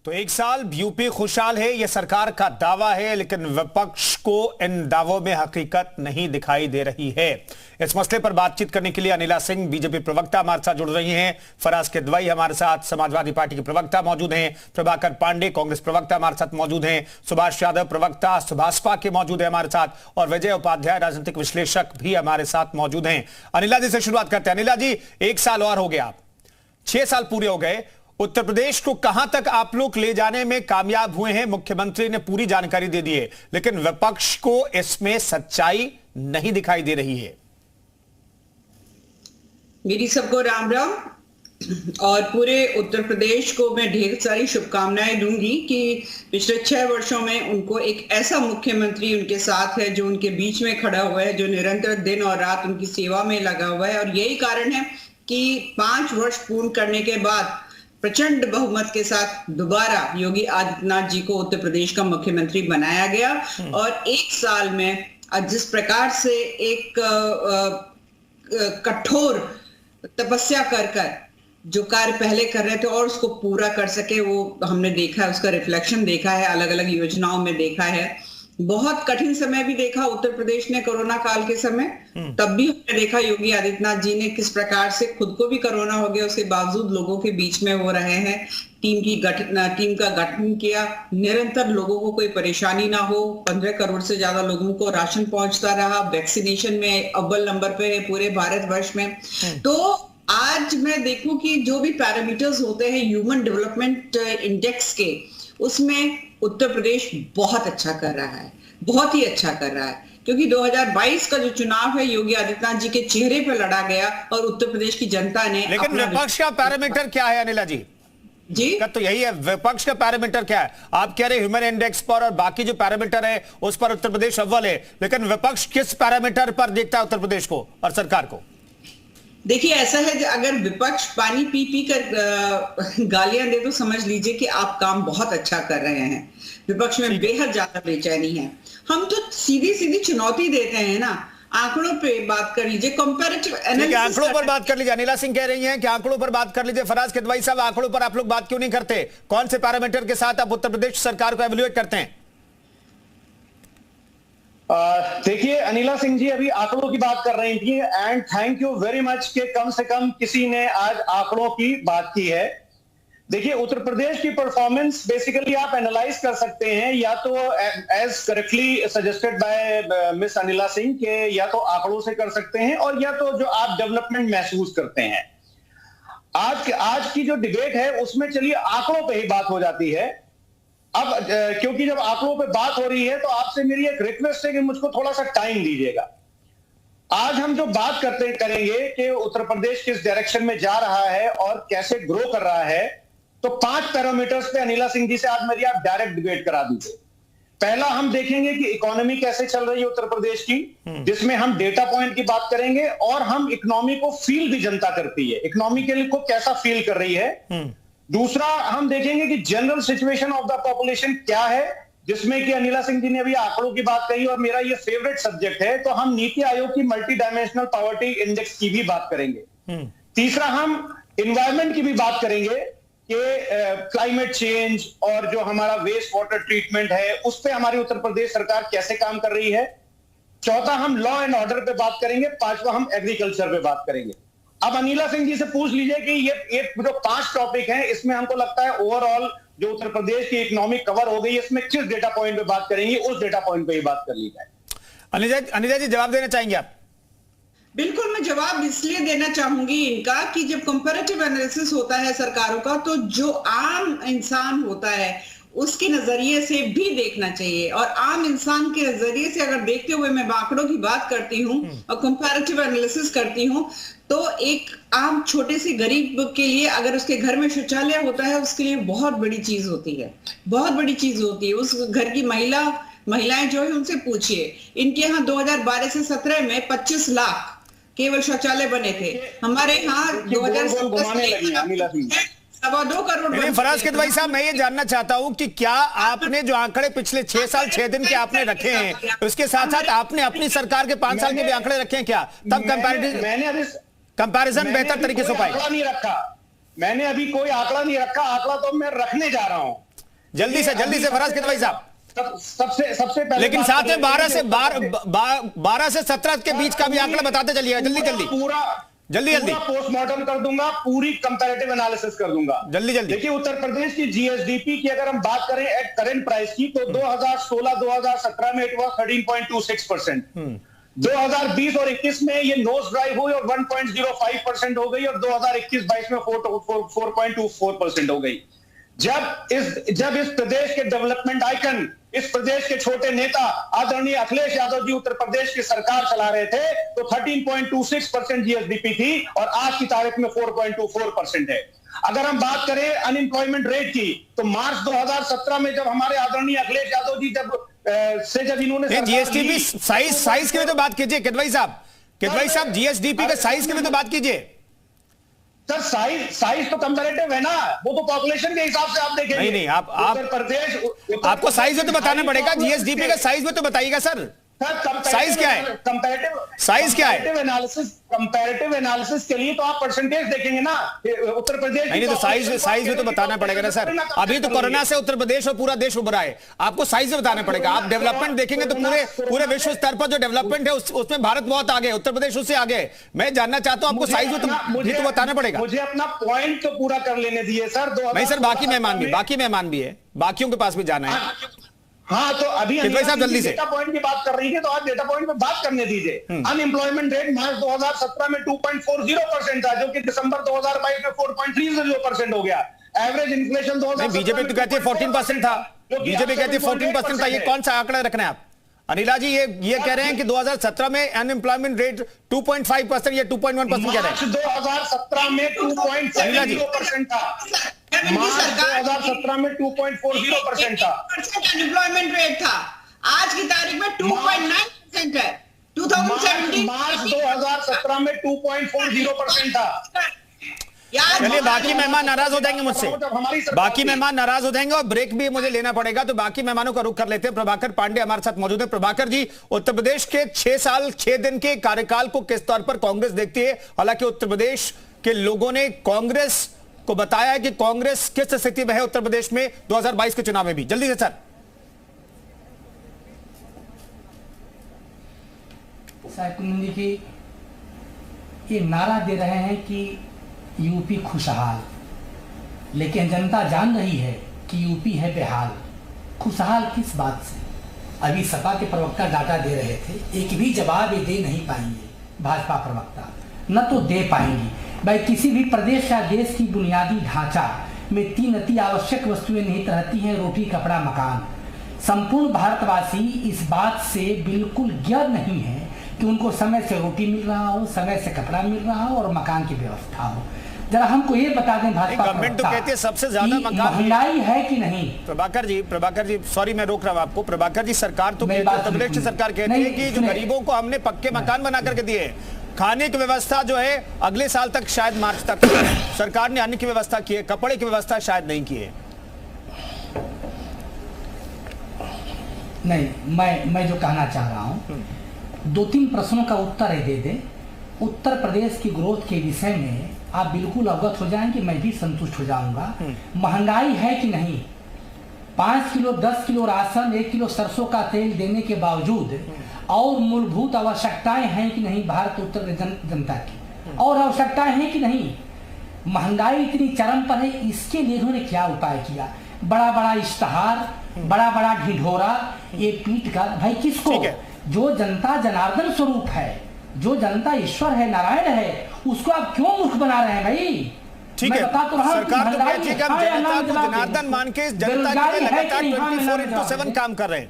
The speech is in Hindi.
तो एक साल यूपी खुशहाल है, यह सरकार का दावा है, लेकिन विपक्ष को इन दावों में हकीकत नहीं दिखाई दे रही है। इस मसले पर बातचीत करने के लिए अनिला सिंह बीजेपी प्रवक्ता हमारे साथ जुड़ रही हैं, फराज किदवई हमारे साथ समाजवादी पार्टी के प्रवक्ता मौजूद हैं, प्रभाकर पांडे कांग्रेस प्रवक्ता हमारे साथ मौजूद हैं, सुभाष यादव प्रवक्ता सुभाषपा के मौजूद है हमारे साथ, और विजय उपाध्याय राजनीतिक विश्लेषक भी हमारे साथ मौजूद हैं। अनिला जी से शुरुआत करते हैं। अनिला जी, एक साल और हो गया, 6 साल पूरे हो गए। उत्तर प्रदेश को कहां तक आप लोग ले जाने में कामयाब हुए हैं? मुख्यमंत्री ने पूरी जानकारी दे दी है, लेकिन विपक्ष को इसमें सच्चाई नहीं दिखाई दे रही है। मेरी सबको राम राम और पूरे उत्तर प्रदेश को मैं ढेर सारी शुभकामनाएं दूंगी कि पिछले 6 वर्षों में उनको एक ऐसा मुख्यमंत्री उनके साथ है जो उनके बीच में खड़ा हुआ है, जो निरंतर दिन और रात उनकी सेवा में लगा हुआ है। और यही कारण है कि 5 वर्ष पूर्ण करने के बाद प्रचंड बहुमत के साथ दोबारा योगी आदित्यनाथ जी को उत्तर प्रदेश का मुख्यमंत्री बनाया गया। और एक साल में जिस प्रकार से एक कठोर तपस्या कर जो कार्य पहले कर रहे थे और उसको पूरा कर सके, वो हमने देखा है, उसका रिफ्लेक्शन देखा है, अलग अलग योजनाओं में देखा है। बहुत कठिन समय भी देखा उत्तर प्रदेश ने कोरोना काल के समय, तब भी हमने देखा योगी आदित्यनाथ जी ने किस प्रकार से खुद को भी कोरोना हो गया, उसके बावजूद लोगों के बीच में वो रहे हैं, टीम का गठन किया, निरंतर लोगों को कोई परेशानी ना हो। 15 करोड़ से ज्यादा लोगों को राशन पहुंचता रहा, वैक्सीनेशन में अव्वल नंबर पे है पूरे भारतवर्ष में। तो आज मैं देखूं कि जो भी पैरामीटर्स होते हैं ह्यूमन डेवलपमेंट इंडेक्स के, उसमें उत्तर प्रदेश बहुत अच्छा कर रहा है, बहुत ही अच्छा कर रहा है, क्योंकि 2022 का जो चुनाव है योगी आदित्यनाथ जी के चेहरे पर लड़ा गया और उत्तर प्रदेश की जनता ने। लेकिन विपक्ष का पैरामीटर क्या है अनिला जी? जी तो यही है, विपक्ष का पैरामीटर क्या है? आप कह रहे ह्यूमन इंडेक्स पर और बाकी जो पैरामीटर है उस पर उत्तर प्रदेश अव्वल है, लेकिन विपक्ष किस पैरामीटर पर देखता है उत्तर प्रदेश को और सरकार को? देखिए, ऐसा है कि अगर विपक्ष पानी पी पी कर गालियां दे तो समझ लीजिए कि आप काम बहुत अच्छा कर रहे हैं। विपक्ष में बेहद ज्यादा बेचैनी है। हम तो सीधी सीधी चुनौती देते हैं ना, आंकड़ों पे बात कर लीजिए, कंपैरेटिव एनालिसिस। आंकड़ों पर बात कर लीजिए। अनिला सिंह कह रही हैं कि आंकड़ों पर बात कर लीजिए। फराज किदवई साहब, आंकड़ों पर आप लोग बात क्यों नहीं करते? कौन से पैरामीटर के साथ आप उत्तर प्रदेश सरकार को एवेल्युएट करते हैं? देखिए, अनिला सिंह जी अभी आंकड़ों की बात कर रही थी, and thank you very much कि कम से कम किसी ने आज आंकड़ों की बात की है। देखिए, उत्तर प्रदेश की परफॉर्मेंस बेसिकली आप एनालाइज कर सकते हैं, या तो as correctly suggested by miss Anila Singh के, या तो आंकड़ों से कर सकते हैं, और या तो जो आप डेवलपमेंट महसूस करते हैं। आज की जो डिबेट है उसमें चलिए आंकड़ों पे ही बात हो जाती है। अब क्योंकि जब आंकड़ों पे बात हो रही है तो आपसे मेरी एक रिक्वेस्ट है कि मुझको थोड़ा सा टाइम दीजिएगा। आज हम जो बात करेंगे कि उत्तर प्रदेश किस डायरेक्शन में जा रहा है और कैसे ग्रो कर रहा है, तो 5 पैरामीटर्स पे अनिला सिंह जी से आज मेरी आप डायरेक्ट डिबेट करा दीजिए। पहला हम देखेंगे कि इकोनॉमी कैसे चल रही है उत्तर प्रदेश की, जिसमें हम डेटा पॉइंट की बात करेंगे, और हम इकोनॉमी को फील भी जनता करती है, इकोनॉमी के लिए को कैसा फील कर रही है। दूसरा हम देखेंगे कि general situation of the population क्या है, जिसमें कि अनिला सिंह जी ने अभी आंकड़ों की बात कही और मेरा ये फेवरेट सब्जेक्ट है, तो हम नीति आयोग की मल्टी डायमेंशनल पॉवर्टी इंडेक्स की भी बात करेंगे। तीसरा हम इन्वायरमेंट की भी बात करेंगे कि क्लाइमेट चेंज और जो हमारा वेस्ट वाटर ट्रीटमेंट है उस पर हमारी उत्तर प्रदेश सरकार कैसे काम कर रही है। चौथा हम लॉ एंड ऑर्डर पे बात करेंगे। पांचवा हम एग्रीकल्चर पे बात करेंगे। अब अनिला सिंह जी से पूछ लीजिए कि ये जो 5 टॉपिक हैं, इसमें हमको लगता है ओवरऑल जो उत्तर प्रदेश की इकोनॉमी कवर हो गई है, इसमें किस डेटा पॉइंट पे बात करेंगे, उस डेटा पॉइंट पे ही बात कर ली जाए। अनिला जी जवाब देना चाहेंगे आप? बिल्कुल, मैं जवाब इसलिए देना चाहूंगी इनका कि जब कंपैरेटिव एनालिसिस होता है सरकारों का, तो जो आम इंसान होता है उसके नजरिए से भी देखना चाहिए। और आम इंसान के नजरिए से अगर देखते हुए मैं आंकड़ों की बात करती हूँ और कंपैरेटिव एनालिसिस करती हूँ, तो एक आम छोटे से गरीब के लिए अगर उसके घर में शौचालय होता है, उसके लिए बहुत बड़ी चीज होती है, बहुत बड़ी चीज होती है। उस घर की महिलाएं जो है उनसे पूछिए, इनके यहाँ 2012 से 17 में 25 लाख केवल शौचालय बने थे। हमारे यहाँ 2017 2.25 करोड़। फराज किदवई साहब, मैं ये जानना चाहता हूं कि क्या आपने जो आंकड़े पिछले 6 साल 6 दिन के आपने रखे हैं, उसके साथ साथ आपने अपनी सरकार के 5 साल के भी आंकड़े रखे हैं क्या? तब कंपैरिजन बेहतर तरीके से पाए। मैंने अभी कोई आंकड़ा नहीं रखा, आंकड़ा तो मैं रखने जा रहा हूं। जल्दी से फराज किदवई साहब, सबसे पहले, लेकिन साथ में 12 से 17 के बीच का भी आंकड़ा बताते चलिए, जल्दी जल्दी पोस्टमार्टम कर दूंगा, पूरी कंपैरेटिव एनालिसिस कर दूंगा जल्दी। देखिए उत्तर प्रदेश की जीएसडीपी की अगर हम बात करें एट करंट प्राइस की, तो 2016-2017 में इट वाज 13.26%, 2020 और 21 में ये नोज ड्राइव हुई और 1.05% हो गई, और 2021-22 में 4.24% हो गई। जब इस प्रदेश के डेवलपमेंट आइकन, इस प्रदेश के छोटे नेता आदरणीय अखिलेश यादव जी उत्तर प्रदेश की सरकार चला रहे थे, तो 13.26% जीएसडीपी थी, और आज की तारीख में 4.24% है। अगर हम बात करें अनएम्प्लॉयमेंट रेट की, तो मार्च 2017 में जब हमारे आदरणीय अखिलेश यादव जी जब इन्होंने जीएसडीपी साइज की भी तो बात कीजिए किदवई साहब, जीएसडीपी के साइज की भी तो बात कीजिए सर। साइज तो कंपैरेटिव है ना, वो तो पॉपुलेशन के हिसाब से आप देखेंगे। नहीं, आप उत्तर प्रदेश, आपको साइज में तो बताना पड़ेगा, जीएसडीपी का साइज में तो बताइएगा सर। साइज क्या है, कंपैरेटिव एनालिसिस के लिए तो आप परसेंटेज देखेंगे ना, उत्तर प्रदेश नहीं तो साइज में तो बताना पड़ेगा ना सर। अभी तो कोरोना से उत्तर प्रदेश और पूरा देश उभरा है, आपको साइज में बताना पड़ेगा। आप डेवलपमेंट देखेंगे तो पूरे विश्व स्तर पर जो डेवलपमेंट है उसमें भारत बहुत आगे, उत्तर प्रदेश उससे आगे। मैं जानना चाहता हूं आपको साइज में तो बताना पड़ेगा। मुझे अपना पॉइंट तो पूरा कर लेने दिए सर। नहीं सर, बाकी मेहमान भी है, बाकियों के पास भी जाना है। हाँ, तो अभी साहब जल्दी से डेटा पॉइंट की बात कर रही है, तो आप डेटा पॉइंट पे बात करने दीजिए। अनएम्प्लॉयमेंट रेट मार्च 2017 में 2.40% था, जो कि दिसंबर 2022 में 4.30% हो गया। एवरेज इन्फ्लेशन 2017 बीजेपी तो कहती है 14% था, बीजेपी कहती है 14% था। ये कौन सा आंकड़ा रखना है आप? अनिला जी ये कह रहे हैं कि 2017 में अनएम्प्लॉयमेंट रेट 2.5% या 2.1% कह रहे हैं। 2017 में 2.70% था, मार्च 2017 में 2.40% था अनएम्प्लॉयमेंट रेट था। आज की तारीख में 2.9% है। 2017 मार्च 2017 में 2.40% था। चलिए, बाकी मेहमान नाराज हो जाएंगे मुझसे, बाकी मेहमान नाराज हो जाएंगे और ब्रेक भी मुझे लेना पड़ेगा, तो बाकी मेहमानों का रुख कर लेते हैं। प्रभाकर पांडे हमारे साथ मौजूद है। प्रभाकर जी, उत्तर प्रदेश के 6 साल 6 दिन के कार्यकाल को किस तौर पर कांग्रेस देखती है? हालांकि उत्तर प्रदेश के लोगों ने कांग्रेस को बताया है कि कांग्रेस किस स्थिति में है उत्तर प्रदेश में 2022 के चुनाव में भी। जल्दी से सर। साहिब की ये नारा दे रहे हैं कि यूपी खुशहाल, लेकिन जनता जान रही है कि यूपी है बेहाल। खुशहाल किस बात से? अभी सपा के प्रवक्ता डाटा दे रहे थे, एक भी जवाब ये दे नहीं पाएंगे भाजपा प्रवक्ता, न तो दे पाएंगी। भाई, किसी भी प्रदेश या देश की बुनियादी ढांचा में 3 अति आवश्यक वस्तुएं निहित रहती हैं: रोटी, कपड़ा, मकान। संपूर्ण भारतवासी इस बात से बिल्कुल ज्ञान नहीं है कि उनको समय से रोटी मिल रहा हो, समय से कपड़ा मिल रहा हो और मकान की व्यवस्था हो। जरा हमको ये बता दें, भाजपा गवर्नमेंट तो कहती है सबसे ज्यादा मकान महंगाई है कि नहीं? प्रभाकर जी सॉरी मैं रोक रहा हूं आपको। प्रभाकर जी, सरकार तो उत्तर प्रदेश की सरकार कहती है कि जो गरीबों को हमने पक्के मकान बना करके दिए, खाने की व्यवस्था जो है अगले साल तक, शायद मार्च तक सरकार ने अन्न की व्यवस्था की है, कपड़े की व्यवस्था शायद नहीं की है। नहीं, मैं जो कहना चाह रहा हूं, 2-3 प्रश्नों का उत्तर दे दे। उत्तर प्रदेश की ग्रोथ के विषय में आप बिल्कुल अवगत हो जाएंगे, मैं भी संतुष्ट हो जाऊंगा। महंगाई है कि नहीं? 5 किलो 10 किलो राशन, 1 किलो सरसों का तेल देने के बावजूद और मूलभूत आवश्यकताएं हैं कि नहीं भारत उत्तर जनता की? और आवश्यकताएं हैं कि नहीं? महंगाई इतनी चरम पर है, इसके लिए इन्होंने क्या उपाय किया? बड़ा बड़ा इश्तहार, बड़ा बड़ा ढिढोरा, ये पीट कर भाई किसको? जो जनता जनार्दन स्वरूप है, जो जनता ईश्वर है, नारायण है, उसको आप क्यों मूर्ख बना रहे हैं भाई? ठीक है, सरकार तो कहती है कि हम जनता को जनार्दन मान के जनता के लिए लगातार 24/7 काम कर रहे हैं।